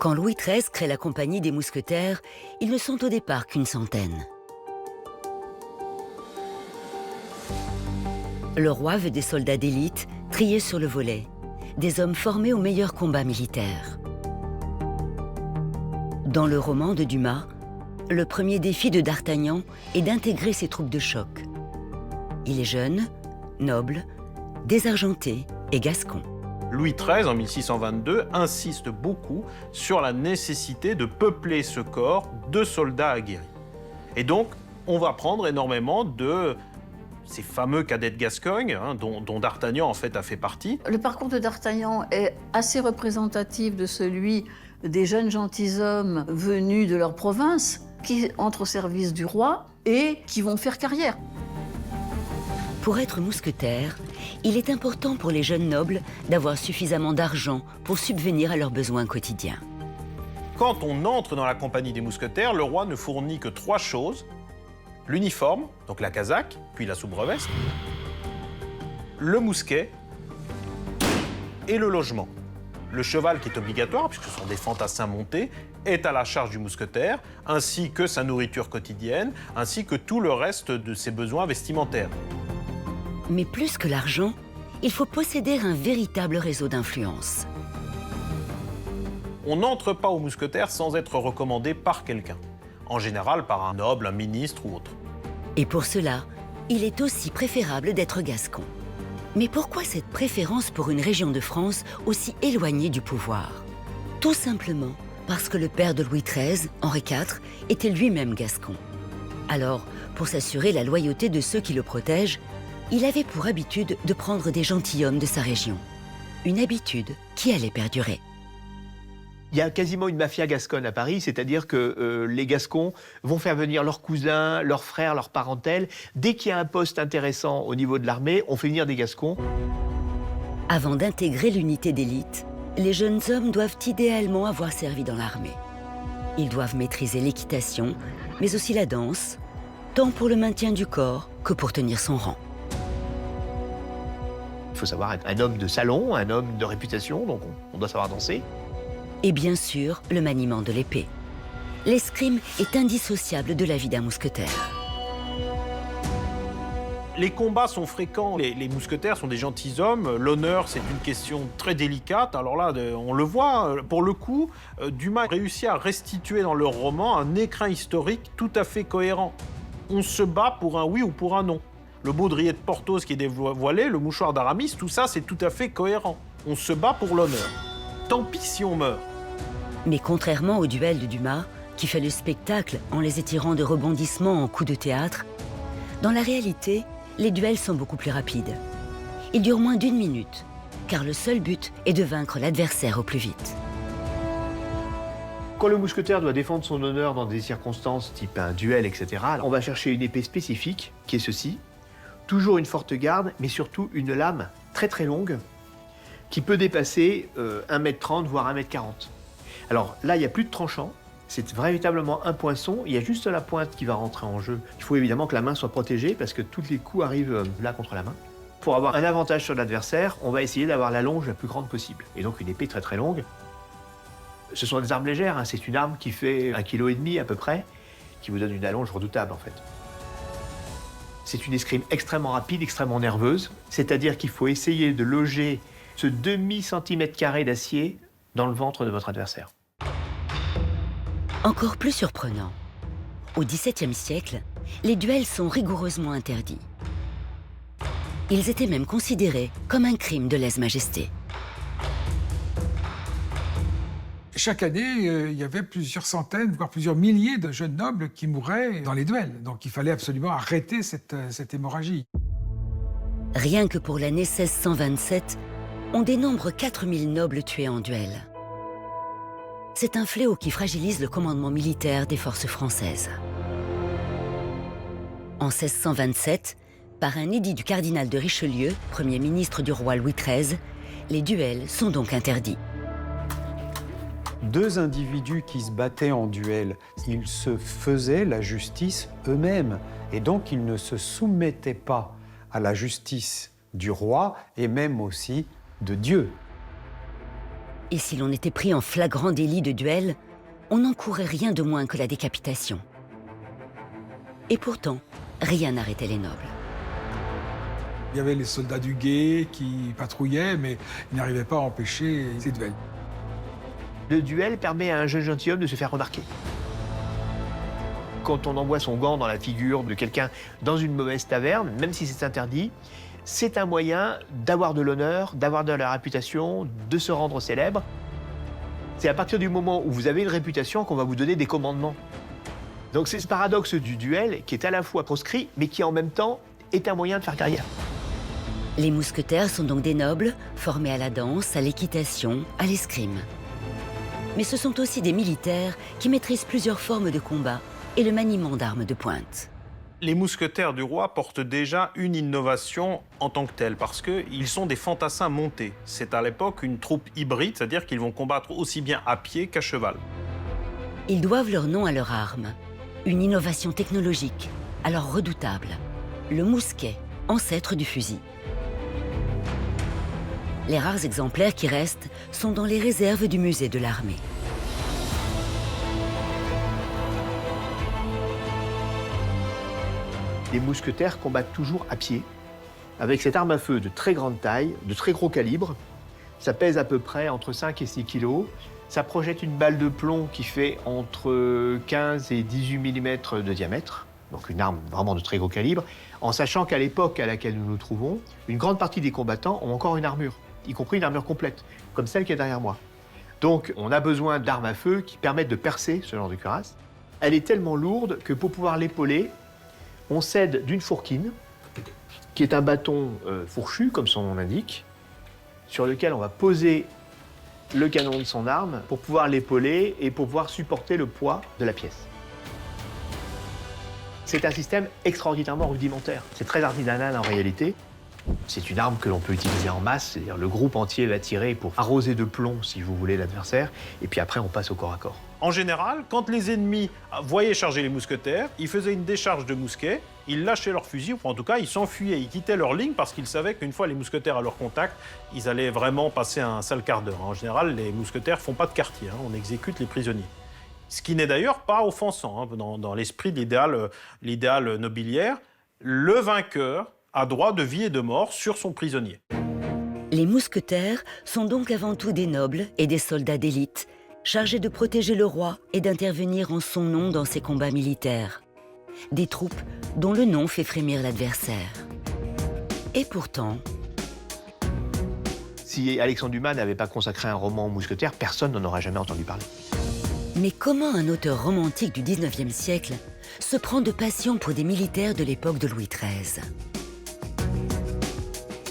Quand Louis XIII crée la compagnie des mousquetaires, ils ne sont au départ qu'une centaine. Le roi veut des soldats d'élite triés sur le volet, des hommes formés aux meilleurs combats militaires. Dans le roman de Dumas, le premier défi de D'Artagnan est d'intégrer ses troupes de choc. Il est jeune, noble, désargenté et gascon. Louis XIII, en 1622, insiste beaucoup sur la nécessité de peupler ce corps de soldats aguerris. Et donc, on va prendre énormément de ces fameux cadets de Gascogne, dont D'Artagnan, en fait, a fait partie. Le parcours de D'Artagnan est assez représentatif de celui des jeunes gentilshommes venus de leur province, qui entrent au service du roi et qui vont faire carrière. Pour être mousquetaire, il est important pour les jeunes nobles d'avoir suffisamment d'argent pour subvenir à leurs besoins quotidiens. Quand on entre dans la compagnie des mousquetaires, le roi ne fournit que 3 choses. L'uniforme, donc la casaque, puis la soubreveste, le mousquet et le logement. Le cheval, qui est obligatoire, puisque ce sont des fantassins montés, est à la charge du mousquetaire, ainsi que sa nourriture quotidienne, ainsi que tout le reste de ses besoins vestimentaires. Mais plus que l'argent, il faut posséder un véritable réseau d'influence. On n'entre pas au mousquetaire sans être recommandé par quelqu'un, en général par un noble, un ministre ou autre. Et pour cela, il est aussi préférable d'être gascon. Mais pourquoi cette préférence pour une région de France aussi éloignée du pouvoir? Tout simplement parce que le père de Louis XIII, Henri IV, était lui-même gascon. Alors, pour s'assurer la loyauté de ceux qui le protègent, il avait pour habitude de prendre des gentilshommes de sa région. Une habitude qui allait perdurer. Il y a quasiment une mafia gasconne à Paris, c'est-à-dire que les Gascons vont faire venir leurs cousins, leurs frères, leurs parentèles. Dès qu'il y a un poste intéressant au niveau de l'armée, on fait venir des Gascons. Avant d'intégrer l'unité d'élite, les jeunes hommes doivent idéalement avoir servi dans l'armée. Ils doivent maîtriser l'équitation, mais aussi la danse, tant pour le maintien du corps que pour tenir son rang. Il faut savoir être un homme de salon, un homme de réputation, donc on doit savoir danser. Et bien sûr, le maniement de l'épée. L'escrime est indissociable de la vie d'un mousquetaire. Les combats sont fréquents, les mousquetaires sont des gentilshommes, l'honneur c'est une question très délicate, alors là on le voit, pour le coup, Dumas réussit à restituer dans leur roman un écrin historique tout à fait cohérent. On se bat pour un oui ou pour un non. Le baudrier de Porthos qui est dévoilé, le mouchoir d'Aramis, tout ça c'est tout à fait cohérent. On se bat pour l'honneur. Tant pis si on meurt. Mais contrairement au duel de Dumas, qui fait le spectacle en les étirant de rebondissements en coups de théâtre, dans la réalité, les duels sont beaucoup plus rapides. Ils durent moins d'1 minute, car le seul but est de vaincre l'adversaire au plus vite. Quand le mousquetaire doit défendre son honneur dans des circonstances type un duel, etc., on va chercher une épée spécifique, qui est ceci. Toujours une forte garde, mais surtout une lame très très longue, qui peut dépasser 1,30 m, voire 1,40 m. Alors là, il n'y a plus de tranchant, c'est véritablement un poinçon, il y a juste la pointe qui va rentrer en jeu. Il faut évidemment que la main soit protégée, parce que tous les coups arrivent là contre la main. Pour avoir un avantage sur l'adversaire, on va essayer d'avoir la longe la plus grande possible. Et donc une épée très très longue. Ce sont des armes légères, c'est une arme qui fait 1,5 kg à peu près, qui vous donne une allonge redoutable en fait. C'est une escrime extrêmement rapide, extrêmement nerveuse, c'est-à-dire qu'il faut essayer de loger ce demi-centimètre carré d'acier dans le ventre de votre adversaire. Encore plus surprenant, au XVIIe siècle, les duels sont rigoureusement interdits. Ils étaient même considérés comme un crime de lèse-majesté. Chaque année, il y avait plusieurs centaines, voire plusieurs milliers de jeunes nobles qui mouraient dans les duels. Donc il fallait absolument arrêter cette hémorragie. Rien que pour l'année 1627, on dénombre 4000 nobles tués en duel. C'est un fléau qui fragilise le commandement militaire des forces françaises. En 1627, par un édit du cardinal de Richelieu, premier ministre du roi Louis XIII, les duels sont donc interdits. 2 individus qui se battaient en duel, ils se faisaient la justice eux-mêmes. Et donc, ils ne se soumettaient pas à la justice du roi et même aussi de Dieu. Et si l'on était pris en flagrant délit de duel, on n'encourait rien de moins que la décapitation. Et pourtant, rien n'arrêtait les nobles. Il y avait les soldats du guet qui patrouillaient, mais ils n'arrivaient pas à empêcher ces duels. Le duel permet à un jeune gentilhomme de se faire remarquer. Quand on envoie son gant dans la figure de quelqu'un dans une mauvaise taverne, même si c'est interdit, c'est un moyen d'avoir de l'honneur, d'avoir de la réputation, de se rendre célèbre. C'est à partir du moment où vous avez une réputation qu'on va vous donner des commandements. Donc c'est ce paradoxe du duel qui est à la fois proscrit, mais qui en même temps est un moyen de faire carrière. Les mousquetaires sont donc des nobles, formés à la danse, à l'équitation, à l'escrime. Mais ce sont aussi des militaires qui maîtrisent plusieurs formes de combat et le maniement d'armes de pointe. Les mousquetaires du roi portent déjà une innovation en tant que telle, parce qu'ils sont des fantassins montés. C'est à l'époque une troupe hybride, c'est-à-dire qu'ils vont combattre aussi bien à pied qu'à cheval. Ils doivent leur nom à leur arme, une innovation technologique, alors redoutable, le mousquet, ancêtre du fusil. Les rares exemplaires qui restent sont dans les réserves du musée de l'armée. Les mousquetaires combattent toujours à pied, avec cette arme à feu de très grande taille, de très gros calibre. Ça pèse à peu près entre 5 et 6 kilos. Ça projette une balle de plomb qui fait entre 15 et 18 mm de diamètre, donc une arme vraiment de très gros calibre, en sachant qu'à l'époque à laquelle nous nous trouvons, une grande partie des combattants ont encore une armure, y compris une armure complète, comme celle qui est derrière moi. Donc on a besoin d'armes à feu qui permettent de percer ce genre de cuirasse. Elle est tellement lourde que pour pouvoir l'épauler, on s'aide d'une fourquine, qui est un bâton fourchu, comme son nom l'indique, sur lequel on va poser le canon de son arme pour pouvoir l'épauler et pour pouvoir supporter le poids de la pièce. C'est un système extraordinairement rudimentaire. C'est très artisanal en réalité. C'est une arme que l'on peut utiliser en masse, c'est-à-dire le groupe entier va tirer pour arroser de plomb, si vous voulez, l'adversaire, et puis après on passe au corps à corps. En général, quand les ennemis voyaient charger les mousquetaires, ils faisaient une décharge de mousquets, ils lâchaient leurs fusils, ou en tout cas ils s'enfuyaient, ils quittaient leur ligne parce qu'ils savaient qu'une fois les mousquetaires à leur contact, ils allaient vraiment passer un sale quart d'heure. En général, les mousquetaires font pas de quartier, on exécute les prisonniers. Ce qui n'est d'ailleurs pas offensant, dans l'esprit de l'idéal nobiliaire, le vainqueur a droit de vie et de mort sur son prisonnier. Les mousquetaires sont donc avant tout des nobles et des soldats d'élite, chargés de protéger le roi et d'intervenir en son nom dans ses combats militaires. Des troupes dont le nom fait frémir l'adversaire. Et pourtant... Si Alexandre Dumas n'avait pas consacré un roman aux mousquetaires, personne n'en aurait jamais entendu parler. Mais comment un auteur romantique du 19e siècle se prend de passion pour des militaires de l'époque de Louis XIII ?